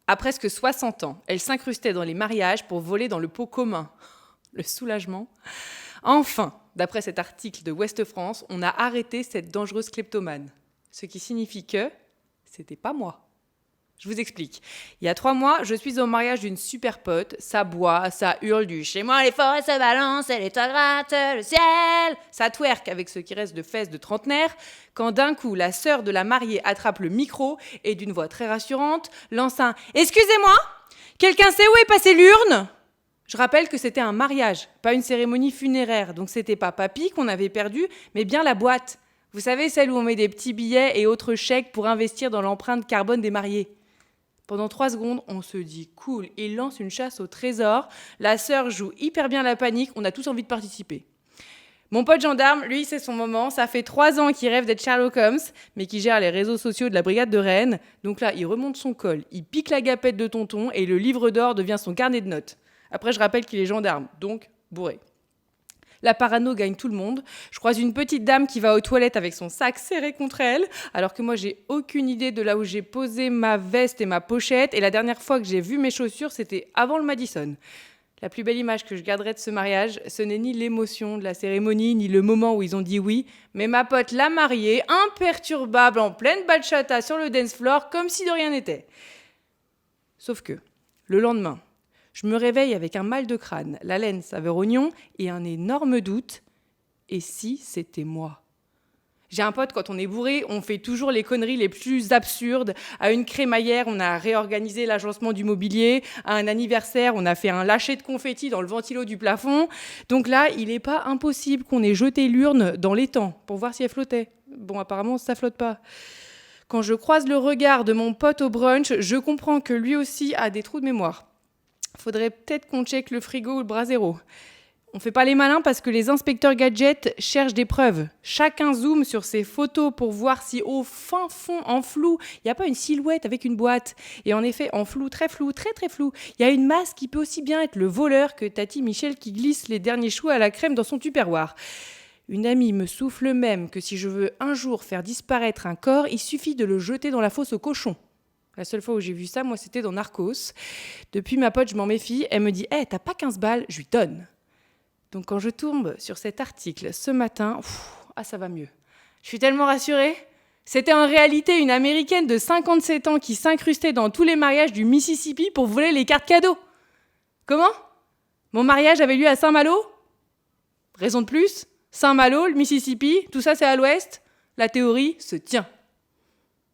À presque 60 ans, elle s'incrustait dans les mariages pour voler dans le pot commun. Le soulagement. Enfin, d'après cet article de Ouest France, on a arrêté cette dangereuse kleptomane. Ce qui signifie que c'était pas moi. Je vous explique. Il y a 3 mois, je suis au mariage d'une super pote. Ça boit, ça hurle du « chez moi les forêts se balancent et les toits grattent le ciel !» Ça twerk avec ce qui reste de fesses de trentenaire, quand d'un coup, la sœur de la mariée attrape le micro et d'une voix très rassurante lance un « Excusez-moi, quelqu'un sait où est passée l'urne ?» Je rappelle que c'était un mariage, pas une cérémonie funéraire, donc c'était pas papy qu'on avait perdu, mais bien la boîte. Vous savez, celle où on met des petits billets et autres chèques pour investir dans l'empreinte carbone des mariés. Pendant 3 secondes, on se dit « cool », il lance une chasse au trésor, la sœur joue hyper bien la panique, on a tous envie de participer. Mon pote gendarme, lui, c'est son moment, ça fait 3 ans qu'il rêve d'être Sherlock Holmes, mais qui gère les réseaux sociaux de la brigade de Rennes. Donc là, il remonte son col, il pique la gapette de tonton et le livre d'or devient son carnet de notes. Après, je rappelle qu'il est gendarme, donc bourré. La parano gagne tout le monde. Je croise une petite dame qui va aux toilettes avec son sac serré contre elle, alors que moi, j'ai aucune idée de là où j'ai posé ma veste et ma pochette. Et la dernière fois que j'ai vu mes chaussures, c'était avant le Madison. La plus belle image que je garderai de ce mariage, ce n'est ni l'émotion de la cérémonie, ni le moment où ils ont dit oui, mais ma pote la mariée, imperturbable, en pleine bachata sur le dance floor, comme si de rien n'était. Sauf que, le lendemain, je me réveille avec un mal de crâne, la laine saveur oignon et un énorme doute. Et si c'était moi ? J'ai un pote, quand on est bourré, on fait toujours les conneries les plus absurdes. À une crémaillère, on a réorganisé l'agencement du mobilier. À un anniversaire, on a fait un lâcher de confettis dans le ventilo du plafond. Donc là, il n'est pas impossible qu'on ait jeté l'urne dans l'étang pour voir si elle flottait. Bon, apparemment, ça flotte pas. Quand je croise le regard de mon pote au brunch, je comprends que lui aussi a des trous de mémoire. Faudrait peut-être qu'on check le frigo ou le brasero. On fait pas les malins parce que les inspecteurs gadgets cherchent des preuves. Chacun zoome sur ses photos pour voir si au fin fond, en flou, il n'y a pas une silhouette avec une boîte. Et en effet, en flou, très très flou, il y a une masse qui peut aussi bien être le voleur que Tati Michel qui glisse les derniers choux à la crème dans son tupperware. Une amie me souffle même que si je veux un jour faire disparaître un corps, il suffit de le jeter dans la fosse aux cochons. La seule fois où j'ai vu ça, moi, c'était dans Narcos. Depuis, ma pote, je m'en méfie. Elle me dit « Hey, t'as pas 15 balles ?» Je lui donne. Donc, quand je tombe sur cet article ce matin, ça va mieux. Je suis tellement rassurée. C'était en réalité une Américaine de 57 ans qui s'incrustait dans tous les mariages du Mississippi pour voler les cartes cadeaux. Comment ? Mon mariage avait lieu à Saint-Malo ? Raison de plus ? Saint-Malo, le Mississippi, tout ça c'est à l'ouest ? La théorie se tient.